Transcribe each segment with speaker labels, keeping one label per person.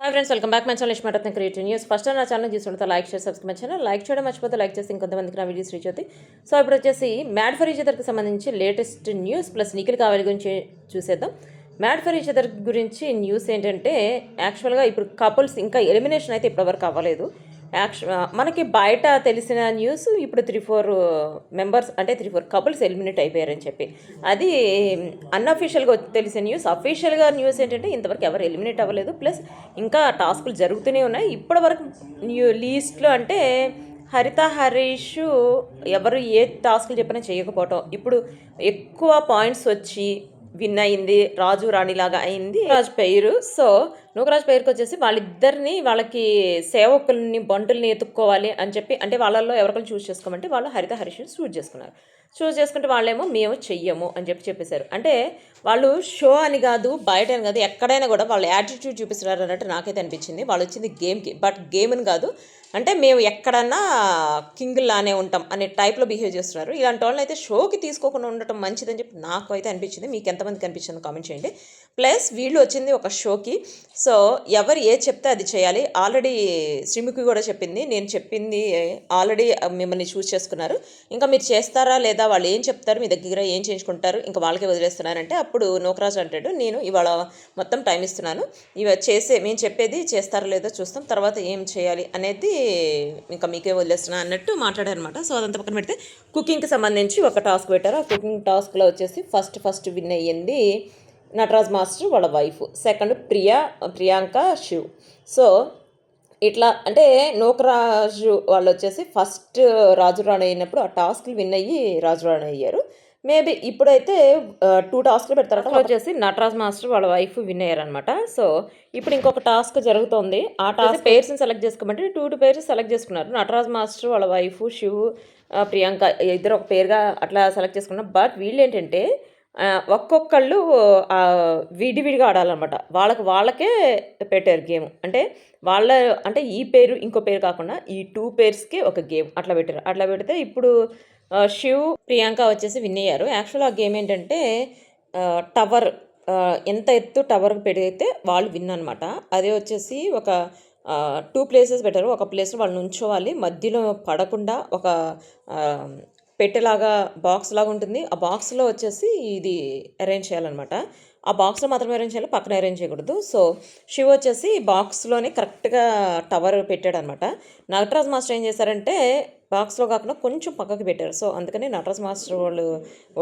Speaker 1: Hi friends, welcome back my channel Ishmaratna creative news. First నా channel చూస్తుంటే like share subscribe my channel. Like చేయడం మర్చిపోతే like చేసి ఇంకొంతమందికి నా వీడియోస్ రీచ్ అవుతాయి. సో ఇప్పుడు వచ్చేసి మ్యాడ్ ఫర్ ఈచ్ అదర్కి సంబంధించి లేటెస్ట్ న్యూస్ ప్లస్ నిఖిల్ కావాలి గురించి చూసేద్దాం. మ్యాడ్ ఫర్ ఈచ్ అదర్ గురించి న్యూస్ ఏంటంటే, యాక్చువల్గా ఇప్పుడు కపుల్స్ ఇంకా ఎలిమినేషన్ అయితే ఇప్పటివరకు అవ్వలేదు. మనకి బయట తెలిసిన న్యూస్ ఇప్పుడు 3-4 మెంబర్స్ అంటే 3-4 కపుల్స్ ఎలిమినేట్ అయిపోయారని చెప్పి, అది అన్అఫీషియల్గా తెలిసిన న్యూస్. అఫీషియల్గా న్యూస్ ఏంటంటే ఇంతవరకు ఎవరు ఎలిమినేట్ అవ్వలేదు, ప్లస్ ఇంకా టాస్కులు జరుగుతూనే ఉన్నాయి. ఇప్పటివరకు లీస్ట్లో అంటే హరిత హరీష్ ఎవరు ఏ టాస్కులు చెప్పినా చేయకపోవటం, ఇప్పుడు ఎక్కువ పాయింట్స్ వచ్చి విన్ అయింది రాజు రాణిలాగా అయింది రాజు పేరు. సో నూకరాజు పేరుకి వచ్చేసి వాళ్ళిద్దరిని, వాళ్ళకి సేవకుల్ని బంటుల్ని ఎత్తుక్కోవాలి అని చెప్పి, అంటే వాళ్ళల్లో ఎవరికైనా చూస్ చేసుకోమంటే వాళ్ళు హరిత హరీష్ని చూస్ చేసుకుంటే వాళ్ళేమో మేము చెయ్యము అని చెప్పేశారు. అంటే వాళ్ళు షో అని కాదు, బయట అని కాదు, ఎక్కడైనా కూడా వాళ్ళు యాటిట్యూడ్ చూపిస్తున్నారు అన్నట్టు నాకైతే అనిపించింది. వాళ్ళు వచ్చింది గేమ్కి, బట్ గేమ్ అని కాదు, అంటే మేము ఎక్కడన్నా కింగ్లానే ఉంటాం అనే టైప్లో బిహేవ్ చేస్తున్నారు. ఇలాంటి వాళ్ళని అయితే షోకి తీసుకోకుండా ఉండటం మంచిదని చెప్పి నాకు అయితే అనిపించింది. మీకు ఎంతమందికి అనిపించిందో కామెంట్ చేయండి. ప్లస్ వీళ్ళు వచ్చింది ఒక షోకి, సో ఎవరు ఏది చెప్తే అది చేయాలి. ఆల్రెడీ శ్రీముఖి కూడా చెప్పింది, నేను చెప్పింది ఆల్రెడీ మిమ్మల్ని చూస్ చేసుకున్నారు, ఇంకా మీరు చేస్తారా లేదా, వాళ్ళు ఏం చెప్తారు మీ దగ్గర ఏం చేయించుకుంటారు, ఇంకా వాళ్ళకే వదిలేస్తున్నారంటే అప్పుడు నూకరాజు అంటాడు, నేను ఇవాళ మొత్తం టైం ఇస్తున్నాను, మేము చెప్పేది చేస్తారో లేదో చూస్తాం, తర్వాత ఏం చేయాలి అనేది ఇంకా మీకే వదిలేస్తున్నా అన్నట్టు మాట్లాడారు అనమాట. సో అదంతా పక్కన పెడితే కుకింగ్కి సంబంధించి ఒక టాస్క్ పెట్టారు. ఆ కుకింగ్ టాస్క్లో వచ్చేసి ఫస్ట్ విన్ అయ్యింది నటరాజ్ మాస్టర్ వాళ్ళ wife, second Priyanka Shiv. So ఇట్లా అంటే నూకరాజు వాళ్ళు వచ్చేసి ఫస్ట్ రాజు రాణి అయినప్పుడు ఆ టాస్క్లు విన్ అయ్యి రాజు రాణి అయ్యారు. మేబీ ఇప్పుడైతే 2 టాస్క్లు పెడతారట. వచ్చేసి నటరాజ్ మాస్టర్ వాళ్ళ వైఫ్ విన్ అయ్యారనమాట. సో ఇప్పుడు ఇంకొక టాస్క్ జరుగుతుంది. ఆ టాస్క్ పేర్స్ని సెలెక్ట్ చేసుకోమంటే 2 పేర్స్ సెలెక్ట్ చేసుకున్నారు. నటరాజ్ మాస్టర్ వాళ్ళ వైఫ్ శివ్, ప్రియాంక ఇద్దరు ఒక పేరుగా అట్లా సెలెక్ట్ చేసుకున్నారు. బట్ వీళ్ళు ఏంటంటే ఒక్కొక్కళ్ళు విడివిడిగా ఆడాలన్నమాట. వాళ్ళకే పెట్టారు గేమ్. అంటే ఈ పేరు ఇంకో పేరు కాకుండా ఈ 2 పేర్స్కి ఒక గేమ్ అట్లా పెట్టారు. అట్లా పెడితే ఇప్పుడు శివ్, ప్రియాంక వచ్చేసి విన్ అయ్యారు. యాక్చువల్ ఆ గేమ్ ఏంటంటే టవర్, ఎంత ఎత్తు టవర్కి పెడితే వాళ్ళు విన్ అనమాట. అదే వచ్చేసి ఒక 2 ప్లేసెస్ పెట్టారు. ఒక ప్లేస్లో వాళ్ళు నుంచోవాలి, మధ్యలో పడకుండా ఒక పెట్టెలాగా బాక్స్ లాగా ఉంటుంది. ఆ బాక్స్లో వచ్చేసి ఇది అరేంజ్ చేయాలన్నమాట. ఆ బాక్స్లో మాత్రమే అరేంజ్ చేయాలి, పక్కన అరేంజ్ చేయకూడదు. సో శివ్ వచ్చేసి బాక్స్లోనే కరెక్ట్గా టవర్ పెట్టాడు అనమాట. నటరాజ్ మాస్టర్ ఏం చేశారంటే బాక్స్లో కాకుండా కొంచెం పక్కకి పెట్టారు. సో అందుకని నటరాజ్ మాస్టర్ వాళ్ళు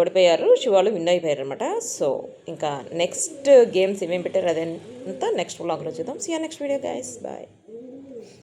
Speaker 1: ఓడిపోయారు, శివ్ వాళ్ళు విన్ అయిపోయారు అనమాట. సో ఇంకా నెక్స్ట్ గేమ్స్ ఏమేమి పెట్టారు అదంతా నెక్స్ట్ వ్లాగ్లో చూద్దాం. See you next video guys, bye.